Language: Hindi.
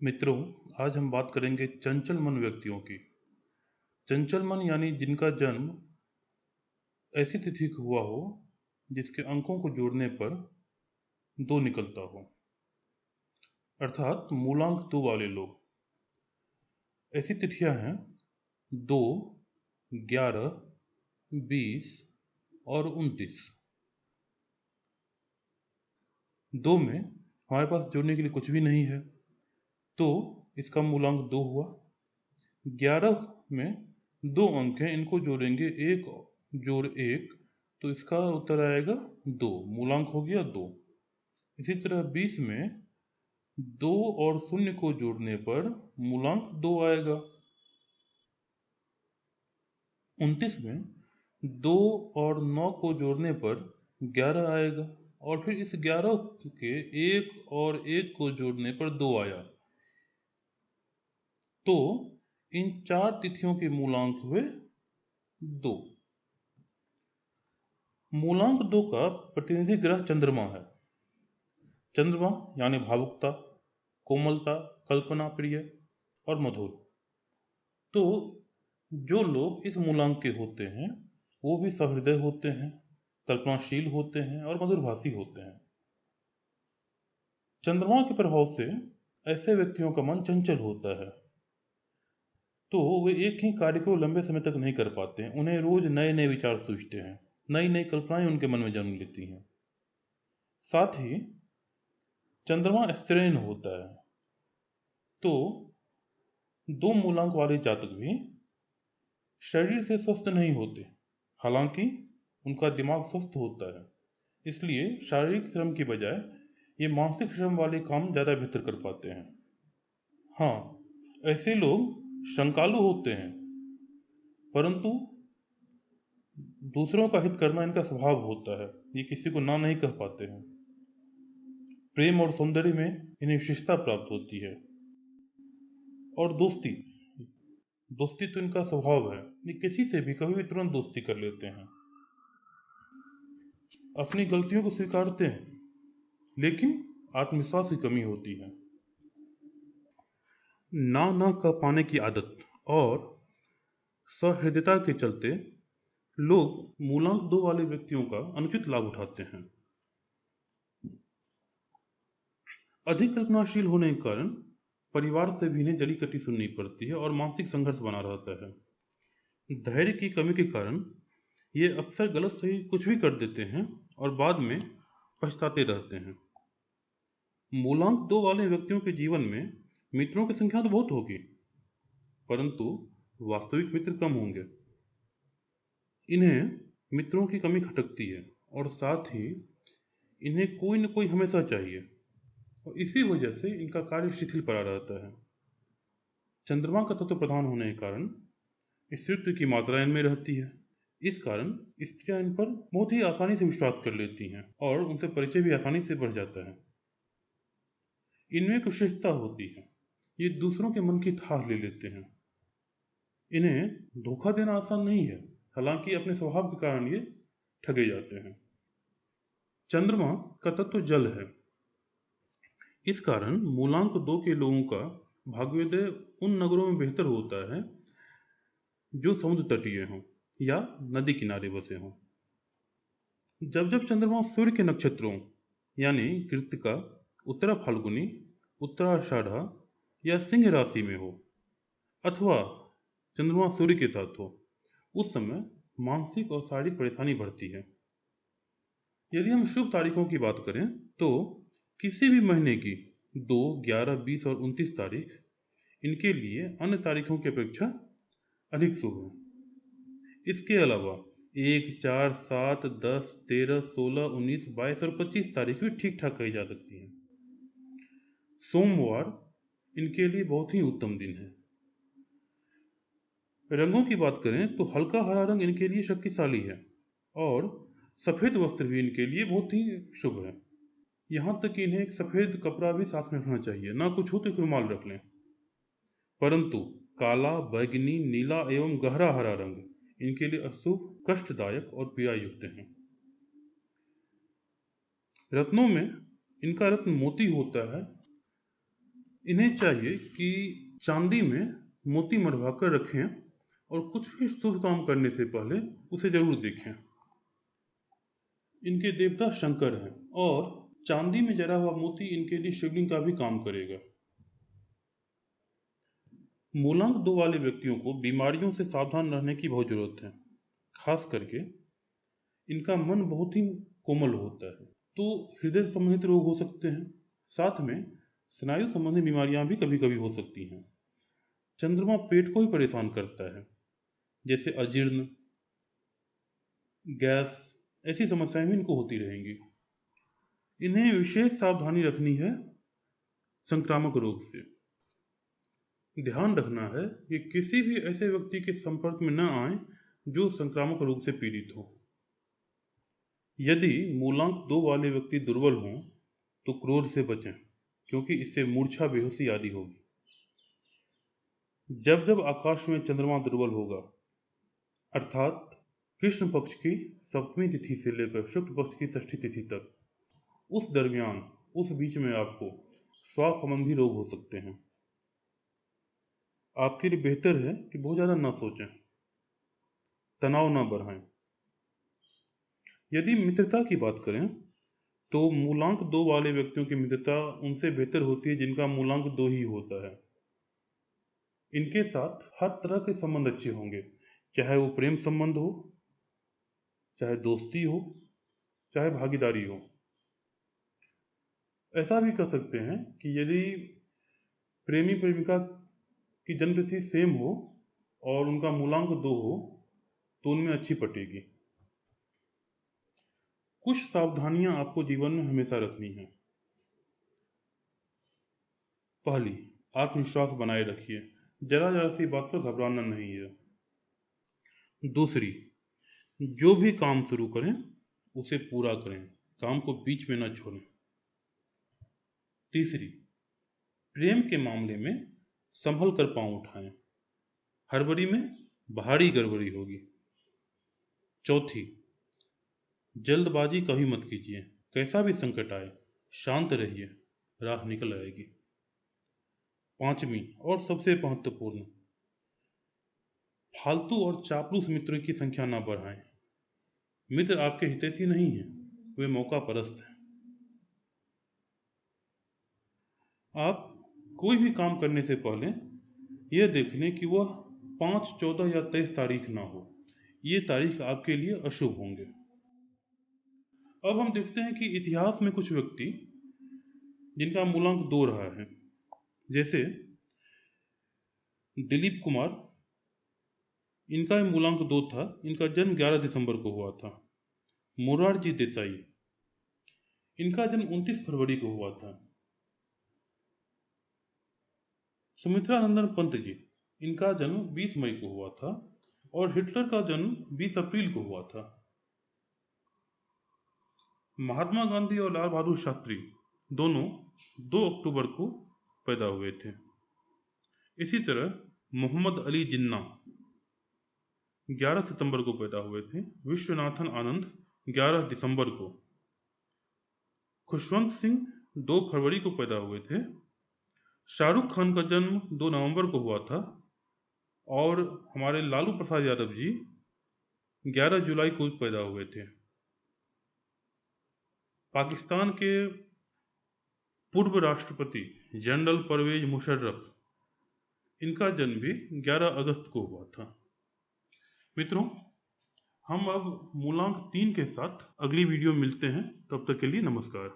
मित्रों, आज हम बात करेंगे चंचल मन व्यक्तियों की। चंचल मन यानी जिनका जन्म ऐसी तिथि को हुआ हो जिसके अंकों को जोड़ने पर 2 निकलता हो, अर्थात मूलांक 2 वाले लोग। ऐसी तिथियां हैं 2, 11, 20 और 29। 2 में हमारे पास जोड़ने के लिए कुछ भी नहीं है, तो इसका मूलांक 2 हुआ। 11 में 2 अंक हैं, इनको जोड़ेंगे 1 जोड़ 1, तो इसका उत्तर आएगा 2, मूलांक हो गया 2। इसी तरह 20 में 2 और 0 को जोड़ने पर मूलांक 2 आएगा। 29 में 2 और 9 को जोड़ने पर 11 आएगा, और फिर इस 11 के 1 और 1 को जोड़ने पर 2 आया। तो इन 4 तिथियों के मूलांक हुए 2। मूलांक 2 का प्रतिनिधि ग्रह चंद्रमा है। चंद्रमा यानी भावुकता, कोमलता, कल्पना प्रिय और मधुर। तो जो लोग इस मूलांक के होते हैं वो भी सहृदय होते हैं, कल्पनाशील होते हैं और मधुरभाषी होते हैं। चंद्रमा के प्रभाव से ऐसे व्यक्तियों का मन चंचल होता है, तो वे एक ही कार्य को लंबे समय तक नहीं कर पाते हैं। उन्हें रोज नए नए विचार सूझते हैं, नई नई कल्पनाएं उनके मन में जन्म लेती हैं। साथ ही चंद्रमा स्त्रीण होता है, तो 2 मूलांक वाले जातक भी शरीर से स्वस्थ नहीं होते, हालांकि उनका दिमाग स्वस्थ होता है। इसलिए शारीरिक श्रम की बजाय ये मानसिक श्रम वाले काम ज़्यादा बेहतर कर पाते हैं। हाँ, ऐसे लोग शंकालु होते हैं, परंतु दूसरों का हित करना इनका स्वभाव होता है। ये किसी को ना नहीं कह पाते हैं। प्रेम और सौंदर्य में इन्हें विशेषता प्राप्त होती है। और दोस्ती दोस्ती तो इनका स्वभाव है, ये किसी से भी कभी भी तुरंत दोस्ती कर लेते हैं। अपनी गलतियों को स्वीकारते हैं, लेकिन आत्मविश्वास की कमी होती है। ना कह पाने की आदत और सहृदयता के चलते लोग मूलांक 2 वाले व्यक्तियों का अनुचित लाभ उठाते हैं। अधिक कल्पनाशील होने के कारण परिवार से भी इन्हें जली कटी सुननी पड़ती है और मानसिक संघर्ष बना रहता है। धैर्य की कमी के कारण ये अक्सर गलत सही कुछ भी कर देते हैं और बाद में पछताते रहते हैं। मूलांक 2 वाले व्यक्तियों के जीवन में मित्रों की संख्या तो बहुत होगी, परंतु वास्तविक मित्र कम होंगे। इन्हें मित्रों की कमी खटकती है और साथ ही इन्हें कोई न कोई हमेशा चाहिए, और इसी वजह से इनका कार्य शिथिल पड़ा रहता है। चंद्रमा का तत्व प्रधान होने के कारण स्त्रीत्व की मात्रा इनमें रहती है। इस कारण स्त्रियां इन पर बहुत ही आसानी से विश्वास कर लेती हैं और उनसे परिचय भी आसानी से बढ़ जाता है। इनमें एक विशेषता होती है, ये दूसरों के मन की थाह ले लेते हैं। इन्हें धोखा देना आसान नहीं है, हालांकि अपने स्वभाव के कारण ये ठगे जाते हैं। चंद्रमा का तत्व जल है। इस कारण मूलांक 2 के लोगों का भाग्योदय उन नगरों में बेहतर होता है जो समुद्र तटीय हों या नदी किनारे बसे हों। जब जब चंद्रमा सूर्य के नक्षत्रों यानी कृत्तिका, उत्तरा फाल्गुनी, उत्तराषाढ़ा या सिंह राशि में हो, अथवा चंद्रमा सूर्य के साथ हो, उस समय मानसिक और शारीरिक परेशानी बढ़ती है। यदि हम शुभ तारीखों की बात करें तो किसी भी महीने की 2, 11, 20 और 29 तारीख इनके लिए अन्य तारीखों की अपेक्षा अधिक शुभ है। इसके अलावा 1, 4, 7, 10, 13, 16, 19, 22 और 25 तारीख भी ठीक ठाक कही जा सकती है। सोमवार इनके लिए बहुत ही उत्तम दिन है। रंगों की बात करें तो हल्का हरा रंग इनके लिए शक्तिशाली है और सफेद वस्त्र भी इनके लिए बहुत ही शुभ है। यहाँ तक कि इन्हें एक सफेद कपड़ा भी साथ में रखना चाहिए, ना कुछ हो तो एक रुमाल रख लें। परंतु काला, बैगनी, नीला एवं गहरा हरा रंग इनके लिए अशुभ, कष्टदायक और पीड़ा युक्त हैं। रत्नों में इनका रत्न मोती होता है इन्हें चाहिए कि चांदी में मोती मढ़वा कर रखें और कुछ भी शुभ काम करने से पहले उसे जरूर देखें। इनके देवता शंकर हैं और चांदी में जड़ा हुआ मोती इनके लिए शिवलिंग का भी काम करेगा। मूलांक 2 वाले व्यक्तियों को बीमारियों से सावधान रहने की बहुत जरूरत है। खास करके इनका मन बहुत ही कोमल होता है, तो हृदय संबंधित रोग हो सकते हैं। साथ में स्नायु संबंधी बीमारियां भी कभी कभी हो सकती हैं। चंद्रमा पेट को ही परेशान करता है, जैसे अजीर्ण, गैस, ऐसी समस्याएं भी इनको होती रहेंगी। इन्हें विशेष सावधानी रखनी है संक्रामक रोग से। ध्यान रखना है कि किसी भी ऐसे व्यक्ति के संपर्क में न आए जो संक्रामक रोग से पीड़ित हो। यदि मूलांक 2 वाले व्यक्ति दुर्बल हों तो क्रोध से बचें, क्योंकि इससे मूर्छा, बेहोशी आदि होगी। जब जब आकाश में चंद्रमा दुर्बल होगा, अर्थात कृष्ण पक्ष की सप्तमी तिथि से लेकर शुक्ल पक्ष की षष्ठी तिथि तक, उस दरमियान, उस बीच में आपको श्वास संबंधी रोग हो सकते हैं। आपके लिए बेहतर है कि बहुत ज़्यादा ना सोचें, तनाव ना बढ़ाएं। यदि मित्रता की बात करें तो मूलांक 2 वाले व्यक्तियों की मित्रता उनसे बेहतर होती है जिनका मूलांक 2 ही होता है। इनके साथ हर तरह के संबंध अच्छे होंगे, चाहे वो प्रेम संबंध हो, चाहे दोस्ती हो, चाहे भागीदारी हो। ऐसा भी कर सकते हैं कि यदि प्रेमी प्रेमिका की जन्मतिथि सेम हो और उनका मूलांक 2 हो तो उनमें अच्छी पटेगी। कुछ सावधानियां आपको जीवन में हमेशा रखनी है। पहली, आत्मविश्वास बनाए रखिए, जरा जरा सी बात पर घबराना नहीं है। दूसरी, जो भी काम शुरू करें उसे पूरा करें, काम को बीच में न छोड़ें। तीसरी, प्रेम के मामले में संभल कर पांव उठाएं, हड़बड़ी में भारी गड़बड़ी होगी। चौथी, जल्दबाजी कभी मत कीजिए, कैसा भी संकट आए शांत रहिए, राह निकल आएगी। पांचवी और सबसे महत्वपूर्ण, फालतू और चापलूस मित्रों की संख्या ना बढ़ाएं। मित्र आपके हितैषी नहीं हैं, वे मौका परस्त हैं। आप कोई भी काम करने से पहले यह देख लें कि वह 5, 14 या 23 तारीख ना हो। ये तारीख आपके लिए अशुभ होंगे। अब हम देखते हैं कि इतिहास में कुछ व्यक्ति जिनका मूलांक 2 रहा है, जैसे दिलीप कुमार, इनका मूलांक 2 था। इनका जन्म 11 दिसंबर को हुआ था। मोरारजी देसाई, इनका जन्म 29 फरवरी को हुआ था। सुमित्रा नंदन पंत जी, इनका जन्म 20 मई को हुआ था और हिटलर का जन्म 20 अप्रैल को हुआ था। महात्मा गांधी और लाल बहादुर शास्त्री दोनों 2 अक्टूबर को पैदा हुए थे। इसी तरह मोहम्मद अली जिन्ना 11 सितंबर को पैदा हुए थे। विश्वनाथन आनंद 11 दिसंबर को। खुशवंत सिंह 2 फरवरी को पैदा हुए थे। शाहरुख खान का जन्म 2 नवंबर को हुआ था और हमारे लालू प्रसाद यादव जी 11 जुलाई को पैदा हुए थे। पाकिस्तान के पूर्व राष्ट्रपति जनरल परवेज मुशर्रफ, इनका जन्म भी 11 अगस्त को हुआ था। मित्रों, हम अब मूलांक 3 के साथ अगली वीडियो मिलते हैं। तब तक के लिए नमस्कार।